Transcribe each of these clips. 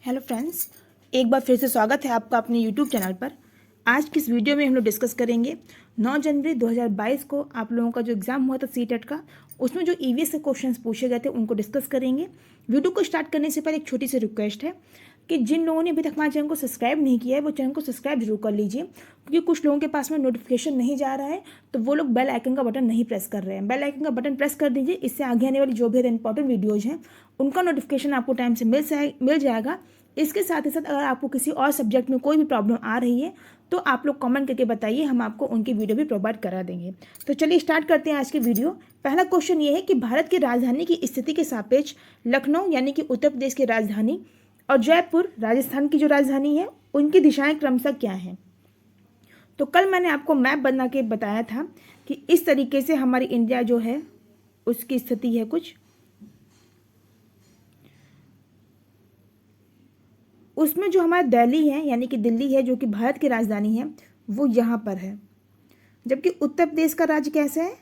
Hello friends, एक बार फिर से स्वागत है आपका अपने यूट्यूब चैनल पर। आज की इस वीडियो में हम लोग डिस्कस करेंगे 9 जनवरी 2022 को आप लोगों का जो एग्ज़ाम हुआ था सीटेट का, उसमें जो ईवीएस के क्वेश्चंस पूछे गए थे उनको डिस्कस करेंगे। वीडियो को स्टार्ट करने से पहले एक छोटी सी रिक्वेस्ट है कि जिन लोगों ने अभी तक हमारे चैनल को सब्सक्राइब नहीं किया है वो चैनल को सब्सक्राइब जरूर कर लीजिए, क्योंकि कुछ लोगों के पास में नोटिफिकेशन नहीं जा रहा है तो वो लोग बेल आइकन का बटन नहीं प्रेस कर रहे हैं। बेल आइकन का बटन प्रेस कर दीजिए, इससे आगे आने वाली जो भी इंपॉर्टेंट वीडियोज़ हैं उनका नोटिफिकेशन आपको टाइम से मिल जाएगा। इसके साथ ही साथ अगर आपको किसी और सब्जेक्ट में कोई भी प्रॉब्लम आ रही है तो आप लोग कमेंट करके बताइए, हम आपको उनकी वीडियो भी प्रोवाइड करा देंगे। तो चलिए स्टार्ट करते हैं आज की वीडियो। पहला क्वेश्चन ये है कि भारत की राजधानी की स्थिति के सापेक्ष लखनऊ यानी कि उत्तर प्रदेश की राजधानी और जयपुर राजस्थान की जो राजधानी है उनकी दिशाएं क्रमशः क्या हैं। तो कल मैंने आपको मैप बना के बताया था कि इस तरीके से हमारी इंडिया जो है उसकी स्थिति है कुछ। उसमें जो हमारा दिल्ली है यानी कि दिल्ली है जो कि भारत की राजधानी है वो यहाँ पर है, जबकि उत्तर प्रदेश का राज्य कैसे है,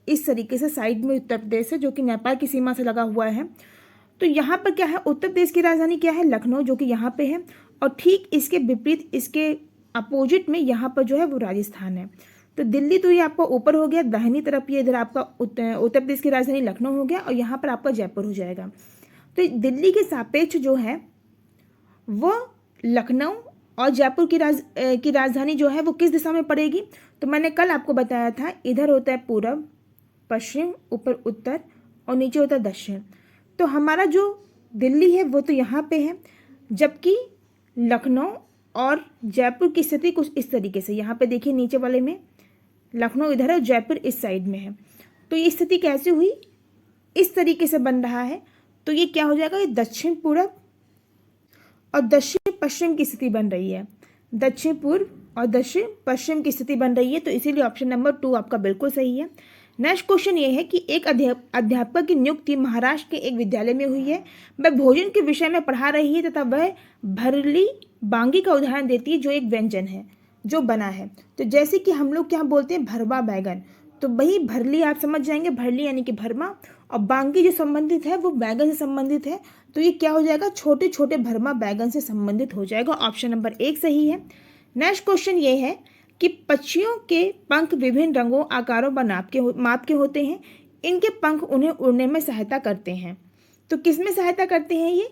इस तरीके से साइड में उत्तर प्रदेश है जो कि नेपाल की सीमा से लगा हुआ है। तो यहाँ पर क्या है, उत्तर प्रदेश की राजधानी क्या है, लखनऊ, जो कि यहाँ पे है, और ठीक इसके विपरीत इसके अपोजिट में यहाँ पर जो है वो राजस्थान है। तो दिल्ली तो ये आपका ऊपर हो गया, दाहिनी तरफ ये इधर आपका उत्तर प्रदेश की राजधानी लखनऊ हो गया और यहाँ पर आपका जयपुर हो जाएगा। तो दिल्ली के सापेक्ष जो है वो लखनऊ और जयपुर की राजधानी जो है वो किस दिशा में पड़ेगी। तो मैंने कल आपको बताया था इधर होता है पूरब, पश्चिम, ऊपर उत्तर और नीचे होता है दक्षिण। तो हमारा जो दिल्ली है वो तो यहाँ पे है, जबकि लखनऊ और जयपुर की स्थिति कुछ इस तरीके से, यहाँ पे देखिए नीचे वाले में लखनऊ इधर है और जयपुर इस साइड में है। तो ये स्थिति कैसे हुई, इस तरीके से बन रहा है। तो ये क्या हो जाएगा, ये दक्षिण पूरब और दक्षिण पश्चिम की स्थिति बन रही है, दक्षिण पूर्व और दक्षिण पश्चिम की स्थिति बन रही है। तो इसीलिए ऑप्शन नंबर 2 आपका बिल्कुल सही है। नेक्स्ट क्वेश्चन ये है कि एक अध्यापक की नियुक्ति महाराष्ट्र के एक विद्यालय में हुई है। वह भोजन के विषय में पढ़ा रही है तथा वह भरली बांगी का उदाहरण देती है जो एक व्यंजन है जो बना है। तो जैसे कि हम लोग क्या बोलते हैं, भरवा बैगन, तो वही भरली आप समझ जाएंगे, भरली यानी कि भरमा, और बांगी जो संबंधित है वो बैगन से संबंधित है। तो ये क्या हो जाएगा, छोटे छोटे भरमा बैगन से संबंधित हो जाएगा। ऑप्शन नंबर 1 सही है। नेक्स्ट क्वेश्चन ये है कि पक्षियों के पंख विभिन्न रंगों, आकारों व माप के होते हैं। इनके पंख उन्हें उड़ने में सहायता करते हैं। तो किस में सहायता करते हैं ये,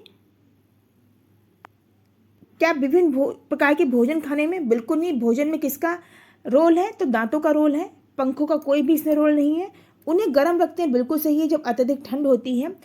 क्या विभिन्न प्रकार के भोजन खाने में? बिल्कुल नहीं। भोजन में किसका रोल है, तो दांतों का रोल है, पंखों का कोई भी इसमें रोल नहीं है। उन्हें गर्म रखते हैं, बिल्कुल सही है। जब अत्यधिक ठंड होती है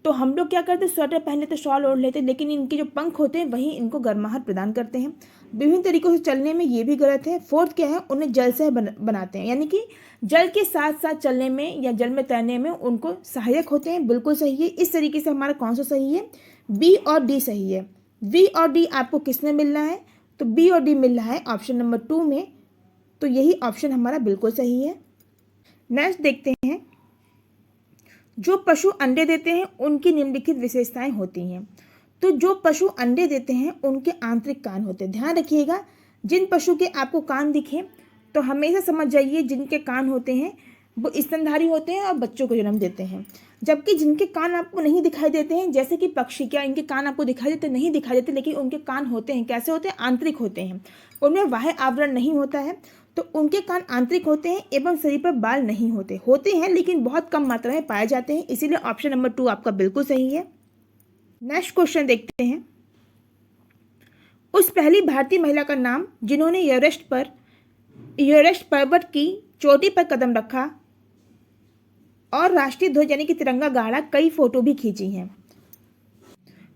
तो हम लोग क्या करते हैं, स्वेटर पहन लेते, शॉल ओढ़ लेते, लेकिन इनके जो पंख होते हैं वही इनको गर्माहट प्रदान करते हैं। विभिन्न तरीकों से चलने में ये भी गलत है। फोर्थ क्या है, उन्हें जल से बनाते हैं, यानी कि जल के साथ साथ चलने में या जल में तैरने में उनको सहायक होते हैं, बिल्कुल सही है। इस तरीके से हमारा कौन सा सही है, बी और डी सही है। बी और डी आपको किसमें मिल रहा है, तो बी और डी मिल रहा है ऑप्शन नंबर 2 में। तो यही ऑप्शन हमारा बिल्कुल सही है। नेक्स्ट देखते हैं, जो पशु अंडे देते हैं उनकी निम्नलिखित विशेषताएं होती हैं। तो जो पशु अंडे देते हैं उनके आंतरिक कान होते हैं। ध्यान रखिएगा, जिन पशु के आपको कान दिखे तो हमेशा समझ जाइए जिनके कान होते हैं वो स्तनधारी होते हैं और बच्चों को जन्म देते हैं। जबकि जिनके कान आपको नहीं दिखाई देते हैं, जैसे कि पक्षी, क्या इनके कान आपको दिखाई देते? नहीं दिखाई देते, लेकिन उनके कान होते हैं। कैसे होते हैं, आंतरिक होते हैं, उनमें बाह्य आवरण नहीं होता है। तो उनके कान आंतरिक होते हैं एवं शरीर पर बाल नहीं होते हैं लेकिन बहुत कम मात्रा में पाए जाते हैं। इसीलिए ऑप्शन नंबर 2 आपका बिल्कुल सही है। नेक्स्ट क्वेश्चन देखते हैं, उस पहली भारतीय महिला का नाम जिन्होंने एवरेस्ट पर्वत की चोटी पर कदम रखा और राष्ट्रीय ध्वज यानी कि तिरंगा गाड़ा, कई फोटो भी खींची हैं।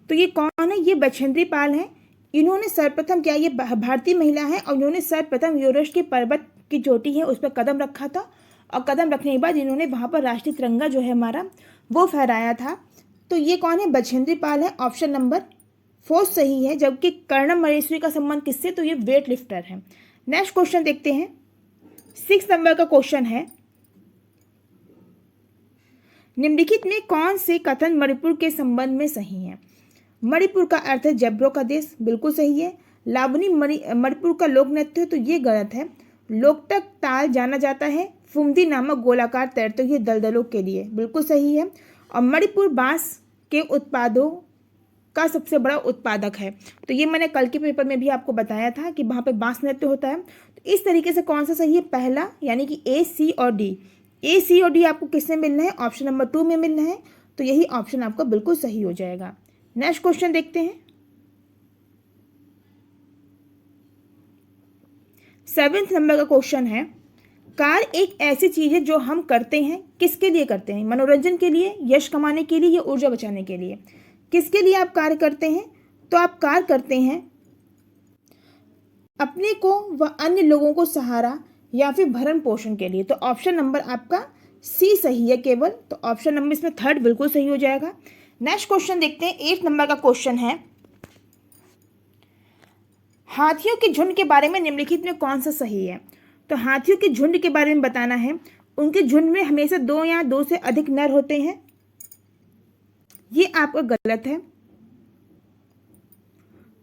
तो ये कौन है, ये बछेंद्री पाल हैं। इन्होंने सर्वप्रथम, क्या ये भारतीय महिला है और इन्होंने सर्वप्रथम एवरेस्ट के पर्वत की चोटी है उस पर कदम रखा था, और कदम रखने के बाद इन्होंने वहाँ पर राष्ट्रीय तिरंगा जो है हमारा वो फहराया था। तो ये कौन है, बछेंद्री पाल है। ऑप्शन नंबर 4 सही है। जबकि कर्णम मल्लेश्वरी का संबंध किससे, तो ये वेट लिफ्टर है। नेक्स्ट क्वेश्चन देखते हैं, 6 नंबर का क्वेश्चन है, निम्नलिखित में कौन से कथन मणिपुर के संबंध में सही है। मणिपुर का अर्थ है जबरों का देश, बिल्कुल सही है। लावनी मणिपुर का लोक नृत्य है, तो ये गलत है। लोकटक ताल जाना जाता है फुमदी नामक गोलाकार तैरते हुए दलदलों के लिए, बिल्कुल सही है। और मणिपुर बांस के उत्पादों का सबसे बड़ा उत्पादक है। तो ये मैंने कल के पेपर में भी आपको बताया था कि वहाँ पे बांस नृत्य होता है। तो इस तरीके से कौन सा सही है, पहला यानी कि ए, सी और डी। ए, सी और डी आपको किसमें मिलना है, ऑप्शन नंबर 2 में मिलना है। तो यही ऑप्शन आपका बिल्कुल सही हो जाएगा। नेक्स्ट क्वेश्चन देखते हैं। 7th नंबर का क्वेश्चन है, कार एक ऐसी चीज है जो हम करते हैं, किसके लिए करते हैं, मनोरंजन के लिए, यश कमाने के लिए या ऊर्जा बचाने के लिए। किसके लिए आप कार्य करते हैं, तो आप कार्य करते हैं अपने को व अन्य लोगों को सहारा या फिर भरण पोषण के लिए। तो ऑप्शन नंबर आपका सी सही है केवल। तो ऑप्शन नंबर इसमें 3rd बिल्कुल सही हो जाएगा। नेक्स्ट क्वेश्चन देखते हैं। 8th नंबर का क्वेश्चन है, हाथियों के झुंड के बारे में निम्नलिखित में कौन सा सही है। तो हाथियों के झुंड के बारे में बताना है। उनके झुंड में हमेशा 2 या 2 से अधिक नर होते हैं, ये आपका गलत है।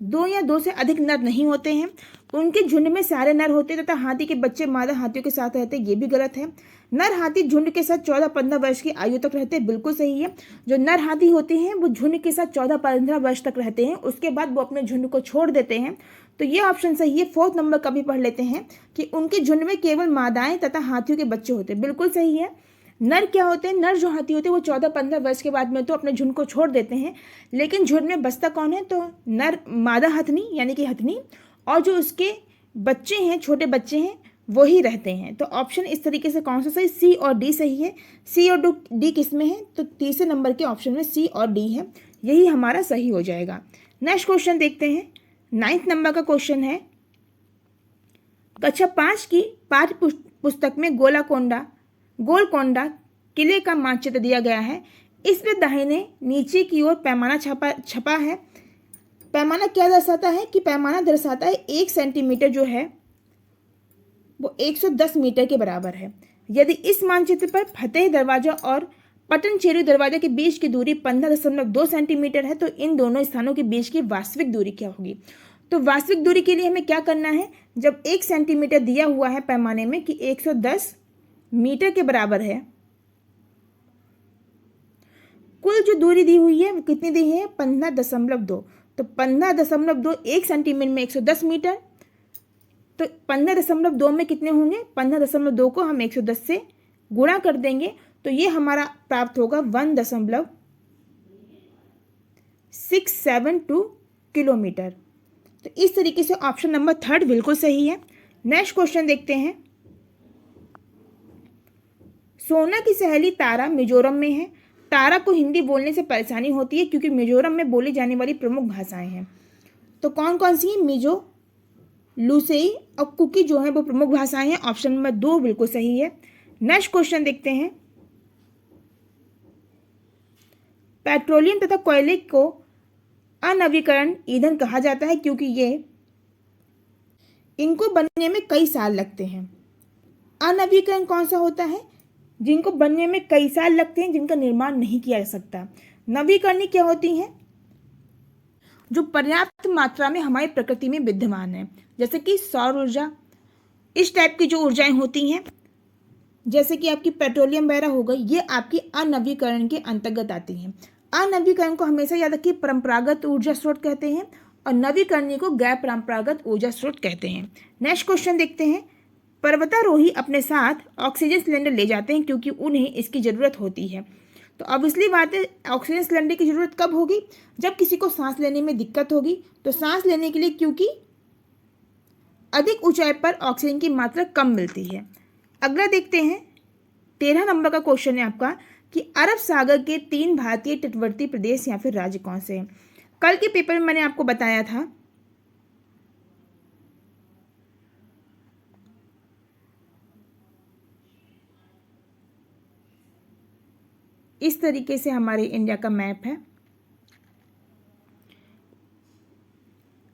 2 या 2 से अधिक नर नहीं होते हैं। उनके झुंड में सारे नर होते हैं तथा हाथी के बच्चे मादा हाथियों के साथ रहते हैं, ये भी गलत है। नर हाथी झुंड के साथ 14-15 वर्ष की आयु तक रहते हैं, बिल्कुल सही है। जो नर हाथी होते हैं वो झुंड के साथ 14-15 वर्ष तक रहते हैं, उसके बाद वो अपने झुंड को छोड़ देते हैं। तो ये ऑप्शन सही है। 4th नंबर का भी पढ़ लेते हैं कि उनके झुंड में केवल मादाएं तथा हाथियों के बच्चे होते हैं, बिल्कुल सही है। नर क्या होते हैं, नर जो हाथी होते हैं वो 14-15 वर्ष के बाद में तो अपने झुंड को छोड़ देते हैं, लेकिन झुंड में बचता कौन है, तो नर मादा हथनी यानी कि हथनी, और जो उसके बच्चे हैं, छोटे बच्चे हैं, वो ही रहते हैं। तो ऑप्शन इस तरीके से कौन सा सही, सी और डी सही है। सी और डी किस में है, तो तीसरे नंबर के ऑप्शन में सी और डी है, यही हमारा सही हो जाएगा। नेक्स्ट क्वेश्चन देखते हैं। 9th नंबर का क्वेश्चन है, कक्षा 5 की पाठ्य पुस्तक में गोलकोंडा किले का मानचित्र दिया गया है। इसमें दाहिने नीचे की ओर पैमाना छपा है। पैमाना क्या दर्शाता है, कि पैमाना दर्शाता है 1 सेंटीमीटर जो है वो 110 मीटर के बराबर है। यदि इस मानचित्र पर फतेह दरवाजा और पटनचेरू दरवाजा के बीच की दूरी 15.2 सेंटीमीटर है, तो इन दोनों स्थानों के बीच की वास्तविक दूरी क्या होगी। तो वास्तविक दूरी के लिए हमें क्या करना है, जब 1 सेंटीमीटर दिया हुआ है पैमाने में कि 110 मीटर के बराबर है, कुल जो दूरी दी हुई है वो कितनी दी है, 15.2। तो 15.2 1 सेंटीमीटर में 110 मीटर, तो 15.2 में कितने होंगे, 15.2 को हम 110 से गुणा कर देंगे, तो ये हमारा प्राप्त होगा 1.672 किलोमीटर। तो इस तरीके से ऑप्शन नंबर 3rd बिल्कुल सही है। नेक्स्ट क्वेश्चन देखते हैं। सोना की सहेली तारा मिजोरम में है। तारा को हिंदी बोलने से परेशानी होती है क्योंकि मिजोरम में बोली जाने वाली प्रमुख भाषाएं हैं। तो कौन कौन सी हैं, मिजो, लुसेई और कुकी जो है वो प्रमुख भाषाएं हैं। ऑप्शन नंबर 2 बिल्कुल सही है। नेक्स्ट क्वेश्चन देखते हैं। पेट्रोलियम तथा कोयले को अनवीकरण ईंधन कहा जाता है क्योंकि इनको बनने में कई साल लगते हैं। अनवीकरण कौन सा होता है, जिनको बनने में कई साल लगते हैं, जिनका निर्माण नहीं किया जा सकता। नवीकरणीय क्या होती हैं, जो पर्याप्त मात्रा में हमारी प्रकृति में विद्यमान है, जैसे कि सौर ऊर्जा, इस टाइप की जो ऊर्जाएं होती हैं, जैसे कि आपकी पेट्रोलियम वगैरह हो गई, ये आपकी अनवीकरण के अंतर्गत आती हैं। अनवीकरण को हमेशा याद रखिए परंपरागत ऊर्जा स्रोत कहते हैं और नवीकरणीय को गैर परंपरागत ऊर्जा स्रोत कहते हैं। नेक्स्ट क्वेश्चन देखते हैं। पर्वतारोही अपने साथ ऑक्सीजन सिलेंडर ले जाते हैं क्योंकि उन्हें इसकी ज़रूरत होती है। तो अब इसलिए बात है, ऑक्सीजन सिलेंडर की ज़रूरत कब होगी, जब किसी को सांस लेने में दिक्कत होगी। तो सांस लेने के लिए क्योंकि अधिक ऊंचाई पर ऑक्सीजन की मात्रा कम मिलती है। अगला देखते हैं। 13 नंबर का क्वेश्चन है आपका कि अरब सागर के 3 भारतीय तटवर्ती प्रदेश या फिर राज्य कौन से हैं। कल के पेपर में मैंने आपको बताया था इस तरीके से हमारे इंडिया का मैप है।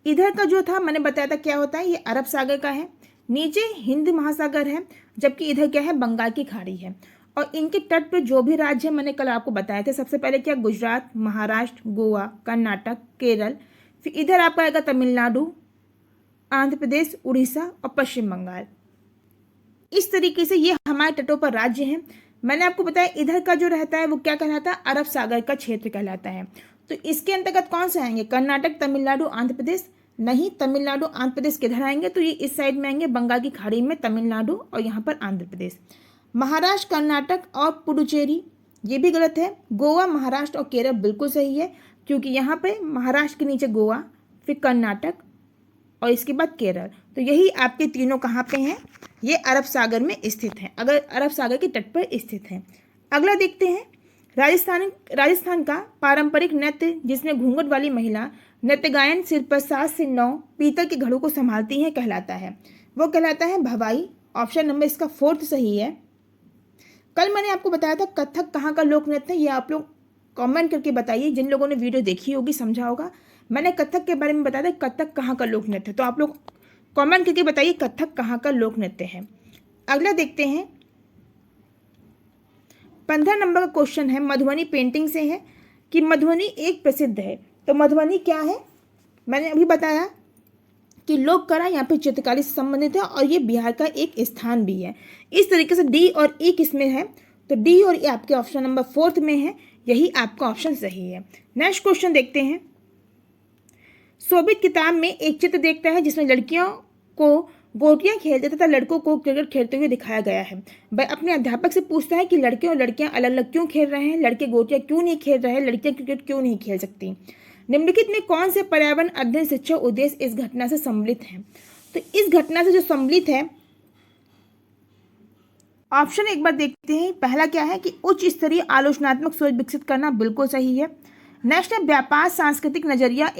इधर का जो था मैंने बताया था क्या होता है, ये अरब सागर का है, नीचे हिंद महासागर है, जबकि इधर क्या है, बंगाल की खाड़ी है। और इनके तट पर जो भी राज्य है मैंने कल आपको बताए थे। सबसे पहले क्या, गुजरात, महाराष्ट्र, गोवा, कर्नाटक, केरल, फिर इधर आपका आएगा तमिलनाडु, आंध्र प्रदेश, उड़ीसा और पश्चिम बंगाल। इस तरीके से ये हमारे तटों पर राज्य हैं। मैंने आपको बताया इधर का जो रहता है वो क्या कहलाता है, अरब सागर का क्षेत्र कहलाता है। तो इसके अंतर्गत कौन से आएंगे? कर्नाटक, तमिलनाडु, आंध्र प्रदेश? नहीं, तमिलनाडु आंध्र प्रदेश किधर आएंगे? तो ये इस साइड में आएंगे, बंगाल की खाड़ी में तमिलनाडु और यहाँ पर आंध्र प्रदेश। महाराष्ट्र, कर्नाटक और पुडुचेरी, ये भी गलत है। गोवा, महाराष्ट्र और केरल बिल्कुल सही है, क्योंकि यहाँ पे महाराष्ट्र के नीचे गोवा, फिर कर्नाटक और इसके बाद केरल। तो यही आपके तीनों कहाँ पे हैं? ये अरब सागर में स्थित हैं, अगर अरब सागर के तट पर स्थित हैं। अगला देखते हैं, राजस्थान का पारंपरिक नृत्य जिसमें घूंघट वाली महिला नृत्य गायन सिर पर 7 से 9 पीतल के घड़ों को संभालती हैं कहलाता है, वो कहलाता है भवाई। ऑप्शन नंबर इसका 4 सही है। कल मैंने आपको बताया था कथक कहाँ का लोक नृत्य है, ये आप लोग कमेंट करके बताइए, जिन लोगों ने वीडियो देखी होगी समझा होगा। मैंने कथक के बारे में बताया था कथक कहाँ का लोक नृत्य है, तो आप लोग कमेंट करके बताइए कथक कहाँ का लोक नृत्य है। अगला देखते हैं, 15 नंबर का क्वेश्चन है, मधुबनी पेंटिंग से है कि मधुबनी एक प्रसिद्ध है। तो मधुबनी क्या है? मैंने अभी बताया कि लोक कला यहाँ पे चित्रकारी से संबंधित है और ये बिहार का एक स्थान भी है। इस तरीके से डी और ई किसमें है? तो डी और ई आपके ऑप्शन नंबर 4 में है, यही आपका ऑप्शन सही है। नेक्स्ट क्वेश्चन देखते हैं, शोभित किताब में एक चित्र देखता है जिसमें लड़कियों को गोटियां खेलते तथा लड़कों को क्रिकेट खेलते हुए दिखाया गया है। वह अपने अध्यापक से पूछता है कि लड़के और लड़कियां अलग अलग क्यों खेल रहे हैं, लड़के गोटियां क्यों नहीं खेल रहे हैं, लड़कियां क्रिकेट क्यों नहीं खेल सकती। निम्नलिखित में कौन से पर्यावरण अध्ययन शिक्षा उद्देश्य इस घटना से सम्मिलित है? तो इस घटना से जो सम्मिलित है, ऑप्शन एक बार देखते हैं। पहला क्या है कि उच्च स्तरीय आलोचनात्मक सोच विकसित करना, बिल्कुल सही है। नेक्स्ट है व्यापक सांस्कृतिक नजरिया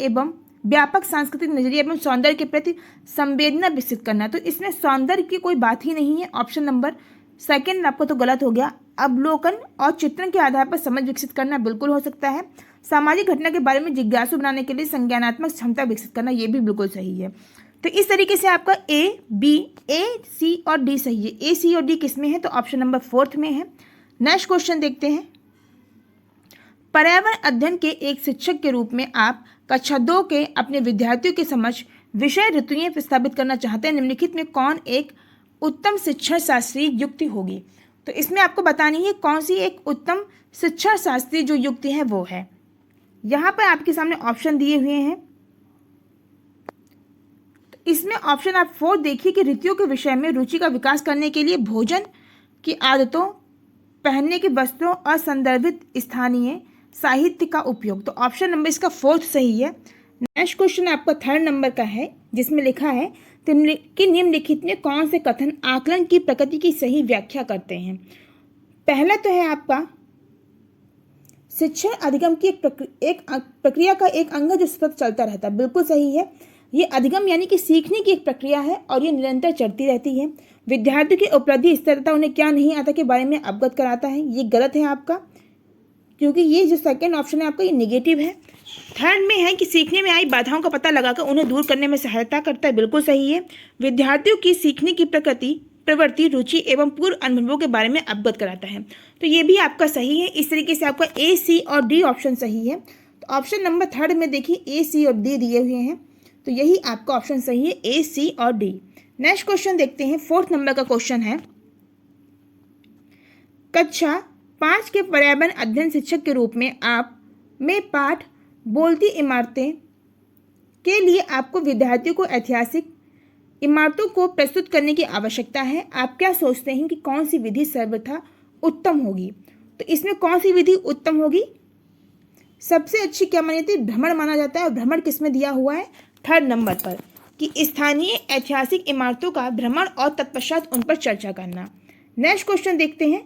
एवं सौंदर्य के प्रति संवेदना विकसित करना। तो इसमें सौंदर्य की कोई बात ही नहीं है। ऑप्शन नंबर 2 आपको तो गलत हो गया। अवलोकन और चित्रण के आधार पर समझ विकसित करना बिल्कुल हो सकता है। सामाजिक घटना के बारे में जिज्ञासु बनाने के लिए संज्ञानात्मक क्षमता विकसित करना, ये भी बिल्कुल सही है। तो इस तरीके से आपका ए, सी और डी सही है। ए, सी और डी किसमें है? तो ऑप्शन नंबर 4 में है। नेक्स्ट क्वेश्चन देखते हैं, पर्यावरण अध्ययन के एक शिक्षक के रूप में आप कक्षा 2 के अपने विद्यार्थियों के समक्ष विषय ऋतुएं प्रस्तावित करना चाहते हैं। निम्नलिखित में कौन एक उत्तम शिक्षण शास्त्रीय युक्ति होगी? तो इसमें आपको बतानी है कौन सी एक उत्तम शिक्षण शास्त्रीय जो युक्ति है वो है। यहाँ पर आपके सामने ऑप्शन दिए हुए हैं। तो इसमें ऑप्शन आप 4 देखिए कि ऋतुओं के विषय में रुचि का विकास करने के लिए भोजन की आदतों, पहनने की वस्त्रों और संदर्भित स्थानीय साहित्य का उपयोग। तो ऑप्शन नंबर इसका 4 सही है। नेक्स्ट क्वेश्चन आपका 3rd नंबर का है, जिसमें लिखा है कि निम्नलिखित में कौन से कथन आकलन की प्रकृति की सही व्याख्या करते हैं। पहला तो है आपका शिक्षण अधिगम की एक प्रक्रिया का एक अंग है जो सतत चलता रहता है, बिल्कुल सही है। ये अधिगम यानी कि सीखने की एक प्रक्रिया है और ये निरंतर चलती रहती है। विद्यार्थी की उपलब्धि स्तर तथा उन्हें क्या नहीं आता के बारे में अवगत कराता है, ये गलत है आपका, क्योंकि ये जो 2nd ऑप्शन है आपका ये नेगेटिव है। 3rd में है कि सीखने में आई बाधाओं का पता लगाकर उन्हें दूर करने में सहायता करता है, बिल्कुल सही है। विद्यार्थियों की सीखने की प्रवृत्ति, रुचि एवं पूर्व अनुभवों के बारे में अवगत कराता है, तो ये भी आपका सही है। इस तरीके से आपका ए, सी और डी ऑप्शन सही है। तो ऑप्शन नंबर 3rd में देखिए ए, सी और डी दिए हुए हैं, तो यही आपका ऑप्शन सही है, ए, सी और डी। नेक्स्ट क्वेश्चन देखते हैं, 4th नंबर का क्वेश्चन है, कक्षा 5 के पर्यावरण अध्ययन शिक्षक के रूप में आप में पाठ बोलती इमारतें के लिए आपको विद्यार्थियों को ऐतिहासिक इमारतों को प्रस्तुत करने की आवश्यकता है। आप क्या सोचते हैं कि कौन सी विधि सर्वथा उत्तम होगी? तो इसमें कौन सी विधि उत्तम होगी? सबसे अच्छी क्या मानी जाती है? भ्रमण माना जाता है। और भ्रमण किसमें दिया हुआ है? 3rd नंबर पर, कि स्थानीय ऐतिहासिक इमारतों का भ्रमण और तत्पश्चात उन पर चर्चा करना। नेक्स्ट क्वेश्चन देखते हैं,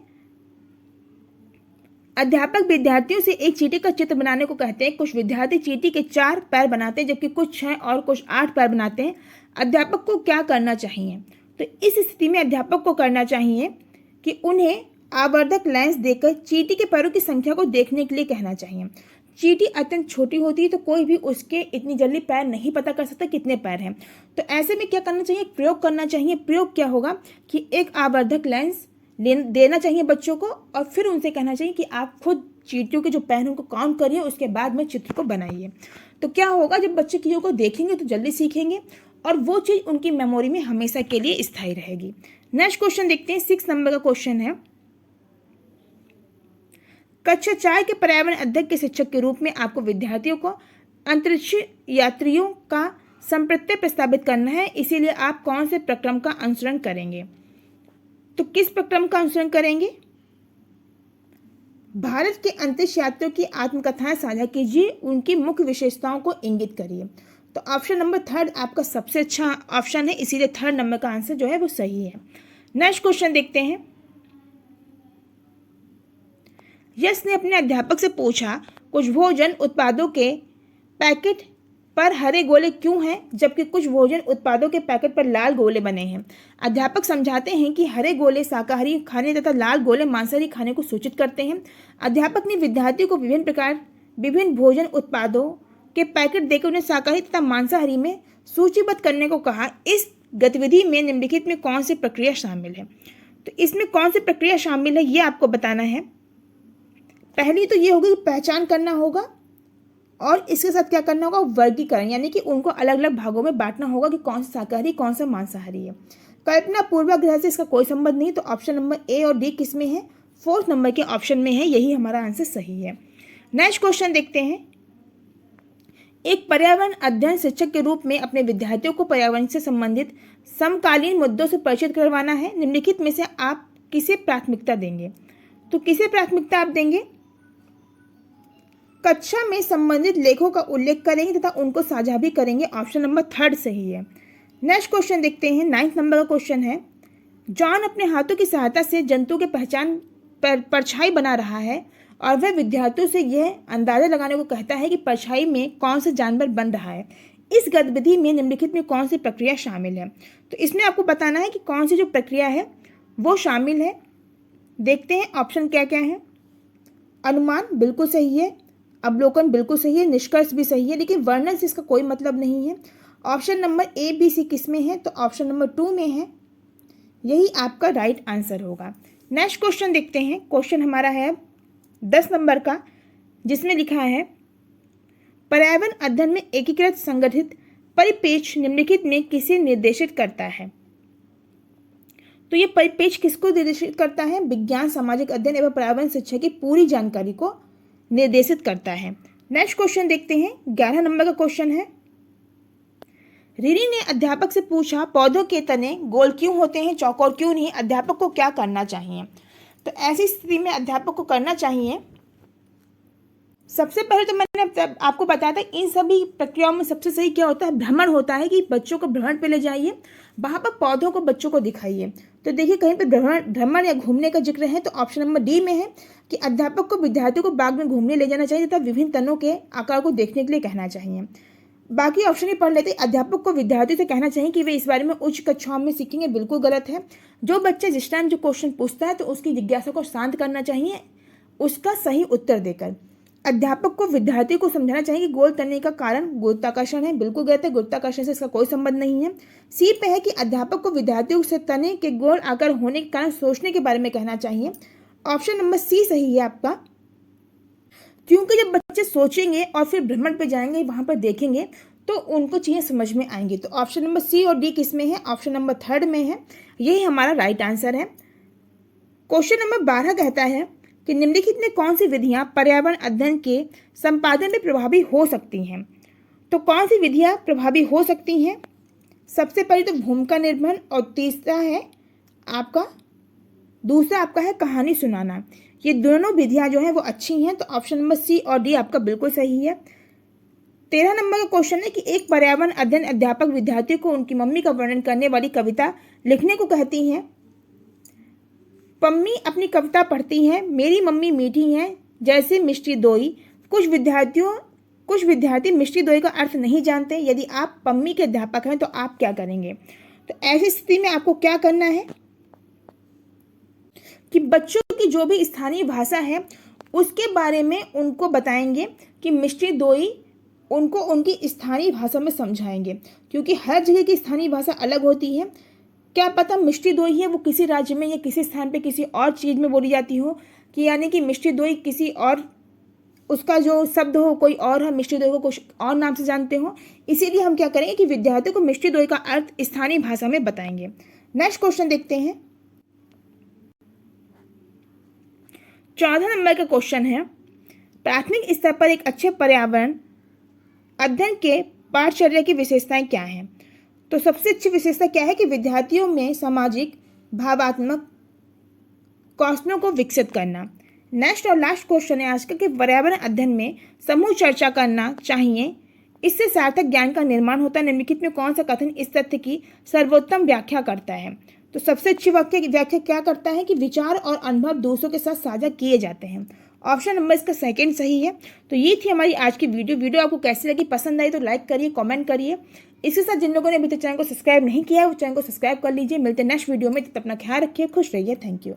अध्यापक विद्यार्थियों से एक चींटी का चित्र बनाने को कहते हैं। कुछ विद्यार्थी चींटी के 4 पैर बनाते हैं, जबकि कुछ 6 और कुछ 8 पैर बनाते हैं। अध्यापक को क्या करना चाहिए? तो इस स्थिति में अध्यापक को करना चाहिए कि उन्हें आवर्धक लेंस देकर चींटी के पैरों की संख्या को देखने के लिए कहना चाहिए। चींटी अत्यंत छोटी होती है, तो कोई भी उसके इतनी जल्दी पैर नहीं पता कर सकता कितने पैर हैं। तो ऐसे में क्या करना चाहिए? प्रयोग करना चाहिए। प्रयोग क्या होगा कि एक आवर्धक लेंस देना चाहिए बच्चों को, और फिर उनसे कहना चाहिए कि आप खुद चींटियों के जो पैर हैं उनको काउंट करिए, उसके बाद में चित्र को बनाइए। तो क्या होगा, जब बच्चे चीज़ों को देखेंगे तो जल्दी सीखेंगे और वो चीज़ उनकी मेमोरी में हमेशा के लिए स्थायी रहेगी। नेक्स्ट क्वेश्चन देखते हैं, 6 नंबर का क्वेश्चन है, कक्षा 4 के पर्यावरण अध्ययन के शिक्षक के रूप में आपको विद्यार्थियों को अंतरिक्ष यात्रियों का संप्रत्यय प्रस्तावित करना है, इसीलिए आप कौन से प्रक्रम का अनुसरण करेंगे? तो किस प्रक्रम का अनुसरण करेंगे? भारत के अंतरिक्ष यात्रियों की आत्मकथाएं साझा कीजिए, उनकी मुख्य विशेषताओं को इंगित करिए। तो ऑप्शन नंबर थर्ड आपका सबसे अच्छा ऑप्शन है, इसीलिए थर्ड नंबर का आंसर जो है वो सही है। नेक्स्ट क्वेश्चन देखते हैं। यश ने अपने अध्यापक से पूछा, कुछ भोजन उत्पादों के पैकेट पर हरे गोले क्यों हैं जबकि कुछ भोजन उत्पादों के पैकेट पर लाल गोले बने हैं? अध्यापक समझाते हैं कि हरे गोले शाकाहारी खाने तथा लाल गोले मांसाहारी खाने को सूचित करते हैं। अध्यापक ने विद्यार्थियों को विभिन्न भोजन उत्पादों के पैकेट देकर उन्हें शाकाहारी तथा मांसाहारी में सूचीबद्ध करने को कहा। इस गतिविधि में निम्नलिखित में कौन सी प्रक्रिया शामिल है? तो इसमें कौन सी प्रक्रिया शामिल है ये आपको बताना है। पहली तो ये होगी पहचान करना होगा, और इसके साथ क्या करना होगा? वर्गीकरण, यानी कि उनको अलग अलग भागों में बांटना होगा कि कौन सा शाकाहारी कौन सा मांसाहारी है। कल्पना पूर्वाग्रह से इसका कोई संबंध नहीं, तो ऑप्शन नंबर ए और डी किस में है? फोर्थ नंबर के ऑप्शन में है, यही हमारा आंसर सही है। नेक्स्ट क्वेश्चन देखते हैं। एक पर्यावरण अध्ययन शिक्षक के रूप में अपने विद्यार्थियों को पर्यावरण से संबंधित समकालीन मुद्दों से परिचित करवाना है। निम्नलिखित में से आप किसे प्राथमिकता देंगे? तो किसे प्राथमिकता आप देंगे? कक्षा में संबंधित लेखों का उल्लेख करेंगे तथा उनको साझा भी करेंगे। ऑप्शन नंबर थर्ड सही है। नेक्स्ट क्वेश्चन देखते हैं। 9th नंबर का क्वेश्चन है। जॉन अपने हाथों की सहायता से जंतु के पहचान पर परछाई बना रहा है और वह विद्यार्थियों से यह अंदाजा लगाने को कहता है कि परछाई में कौन सा जानवर बन रहा है। इस गतिविधि में निम्नलिखित में कौन सी प्रक्रिया शामिल है? तो इसमें आपको बताना है कि कौन सी जो प्रक्रिया है वो शामिल है। देखते हैं ऑप्शन क्या क्या है। अनुमान बिल्कुल सही है, अवलोकन बिल्कुल सही है, निष्कर्ष भी सही है, लेकिन वर्णन से इसका कोई मतलब नहीं है। Option number A B C किस में है? तो ऑप्शन नंबर 2 में है, यही आपका राइट आंसर होगा। नेक्स्ट क्वेश्चन देखते हैं। क्वेश्चन हमारा है 10 नंबर का, जिसमें लिखा है पर्यावरण अध्ययन में एकीकृत संगठित परिप्रेक्ष्य निम्नलिखित में किसे निर्देशित करता है? तो ये परिप्रेक्ष्य किसको निर्देशित करता है? विज्ञान, सामाजिक अध्ययन एवं पर्यावरण शिक्षा की पूरी जानकारी को निर्देशित करता है। नेक्स्ट क्वेश्चन देखते हैं। 11 नंबर का क्वेश्चन है। रिनी ने अध्यापक से पूछा, पौधों के तने गोल क्यों होते हैं, चौकोर क्यों नहीं? अध्यापक को क्या करना चाहिए? तो ऐसी स्थिति में अध्यापक को करना चाहिए, सबसे पहले तो मैंने आपको बताया था इन सभी प्रक्रियाओं में सबसे सही क्या होता है? भ्रमण होता है कि बच्चों को भ्रमण पे ले जाइए, वहां पर पौधों को बच्चों को दिखाइए। तो देखिए कहीं पे भ्रमण या घूमने का जिक्र है, तो ऑप्शन नंबर डी में है कि अध्यापक को विद्यार्थियों को बाग में घूमने ले जाना चाहिए तथा विभिन्न तनों के आकार को देखने के लिए कहना चाहिए। बाकी ऑप्शन ही पढ़ लेते। अध्यापक को विद्यार्थियों से कहना चाहिए कि वे इस बारे में उच्च कक्षाओं में सीखेंगे, बिल्कुल गलत है। जो बच्चा जिस टाइम जो क्वेश्चन पूछता है तो उसकी जिज्ञासा को शांत करना चाहिए उसका सही उत्तर देकर। अध्यापक को विद्यार्थी को समझाना चाहिए कि गोल तने का कारण गुरुत्वाकर्षण है, बिल्कुल गलत है, गुरुत्वाकर्षण से इसका कोई संबंध नहीं है। सी पे है कि अध्यापक को विद्यार्थियों से तने के गोल आकार होने के कारण सोचने के बारे में कहना चाहिए। ऑप्शन नंबर सी सही है आपका, क्योंकि जब बच्चे सोचेंगे और फिर भ्रमण पर जाएंगे, वहां पर देखेंगे तो उनको चीजें समझ में आएंगी। तो ऑप्शन नंबर सी और डी किस में है? ऑप्शन नंबर थर्ड में है, यही हमारा राइट आंसर है। क्वेश्चन नंबर 12 कहता है कि निम्नलिखित में कौन सी विधियां पर्यावरण अध्ययन के संपादन में प्रभावी हो सकती हैं? तो कौन सी विधियां प्रभावी हो सकती हैं? सबसे पहले तो भूमिका निर्माण, और दूसरा आपका है कहानी सुनाना। ये दोनों विधियां जो हैं वो अच्छी हैं, तो ऑप्शन नंबर सी और डी आपका बिल्कुल सही है। 13 नंबर का क्वेश्चन है कि एक पर्यावरण अध्ययन अध्यापक विद्यार्थियों को उनकी मम्मी का वर्णन करने वाली कविता लिखने को कहती हैं। पम्मी अपनी कविता पढ़ती हैं, मेरी मम्मी मीठी हैं जैसे मिष्टी दोई। कुछ विद्यार्थी मिष्टी दोई का अर्थ नहीं जानते। यदि आप पम्मी के अध्यापक हैं तो आप क्या करेंगे? तो ऐसी स्थिति में आपको क्या करना है कि बच्चों की जो भी स्थानीय भाषा है उसके बारे में उनको बताएंगे कि मिष्टी दोई, उनको उनकी स्थानीय भाषा में समझाएंगे, क्योंकि हर जगह की स्थानीय भाषा अलग होती है। क्या पता मिष्टी दोई है वो किसी राज्य में या किसी स्थान पे किसी और चीज़ में बोली जाती हो, कि यानी कि मिष्टी दोई किसी और उसका जो शब्द हो कोई और है, मिष्टी दोई को कुछ और नाम से जानते हो। इसीलिए हम क्या करेंगे कि विद्यार्थियों को मिष्टी दोई का अर्थ स्थानीय भाषा में बताएंगे। नेक्स्ट क्वेश्चन देखते हैं। 14 नंबर का क्वेश्चन है, प्राथमिक स्तर पर एक अच्छे पर्यावरण अध्ययन के पाठचर्या की विशेषताएं क्या हैं? तो सबसे अच्छी विशेषता क्या है कि विद्यार्थियों में सामाजिक भावात्मक कौशलों को विकसित करना। नेक्स्ट और लास्ट क्वेश्चन है आज का कि पर्यावरण अध्ययन में समूह चर्चा करना चाहिए, इससे सार्थक ज्ञान का निर्माण होता है। निम्नलिखित में कौन सा कथन इस तथ्य की सर्वोत्तम व्याख्या करता है? तो सबसे अच्छी व्याख्या क्या करता है कि विचार और अनुभव दूसरों के साथ साझा किए जाते हैं। ऑप्शन नंबर इसका सेकंड सही है। तो ये थी हमारी आज की वीडियो आपको कैसी लगी? पसंद आई तो लाइक करिए, कमेंट करिए। इसके साथ जिन लोगों ने अभी तक चैनल को सब्सक्राइब नहीं किया है वो चैनल को सब्सक्राइब कर लीजिए। मिलते हैं नेक्स्ट वीडियो में, तब तक अपना ख्याल रखिए, खुश रहिए। Thank you.